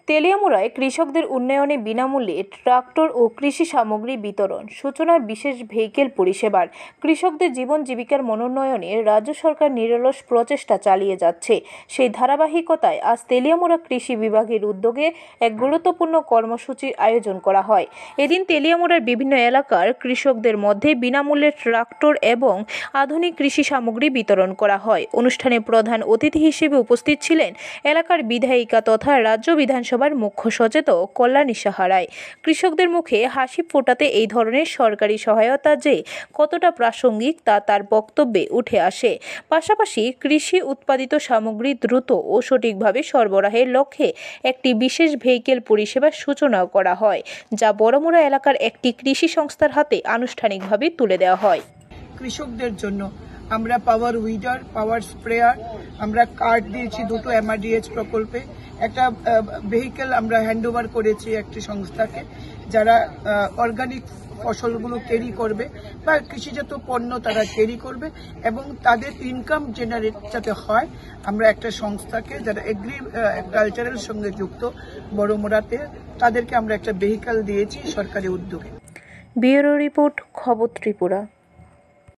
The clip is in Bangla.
তেলিয়ামুড়ায় কৃষকদের উন্নয়নে বিনামূল্যে ট্রাক্টর ও কৃষি সামগ্রী বিতরণ, সূচনা বিশেষ ভেহিকেল পরিষেবার। কৃষকদের জীবন জীবিকার মনোন্নয়নে রাজ্য সরকার নিরলস প্রচেষ্টা চালিয়ে যাচ্ছে। সেই ধারাবাহিকতায় আজ তেলিয়ামুড়া কৃষি বিভাগের উদ্যোগে এক গুরুত্বপূর্ণ কর্মসূচির আয়োজন করা হয়। এদিন তেলিয়ামুড়ার বিভিন্ন এলাকার কৃষকদের মধ্যে বিনামূল্যে ট্রাক্টর এবং আধুনিক কৃষি সামগ্রী বিতরণ করা হয়। অনুষ্ঠানে প্রধান অতিথি হিসেবে উপস্থিত ছিলেন এলাকার বিধায়িকা তথা রাজ্য বিধানসভার মুখ্য সচেতক কল্যাণী সাহা রায়। কৃষকদের মুখে হাসি ফোটাতে এই ধরনের সরকারি সহায়তা যে কতটা প্রাসঙ্গিক তা তার বক্তব্যে উঠে আসে। পাশাপাশি কৃষি উৎপাদিত সামগ্রী দ্রুত ও সঠিকভাবে সরবরাহের লক্ষ্যে একটি বিশেষ ভেহিকেল পরিষেবার সূচনাও করা হয়, যা বড়মুড়া এলাকার একটি কৃষি সংস্থার হাতে আনুষ্ঠানিকভাবে তুলে দেওয়া হয়। কৃষকদের জন্য আমরা পাওয়ার উইডার, পাওয়ার স্প্রেয়ার, আমরা কার্ড দিয়েছি দুটো এমআরডিএচ প্রকল্পে। একটা ভেহিকেল আমরা হ্যান্ডওভার করেছি একটি সংস্থাকে, যারা অর্গানিক ফসলগুলো ক্যারি করবে বা কৃষিজাত পণ্য তারা ক্যারি করবে এবং তাদের ইনকাম জেনারেট যাতে হয়। আমরা একটা সংস্থাকে যারা এগ্রিকালচারের সঙ্গে যুক্ত বড়মুড়াতে, তাদেরকে আমরা একটা ভেহিকেল দিয়েছি সরকারি উদ্যোগে। ব্যুরো রিপোর্ট, খবর ত্রিপুরা।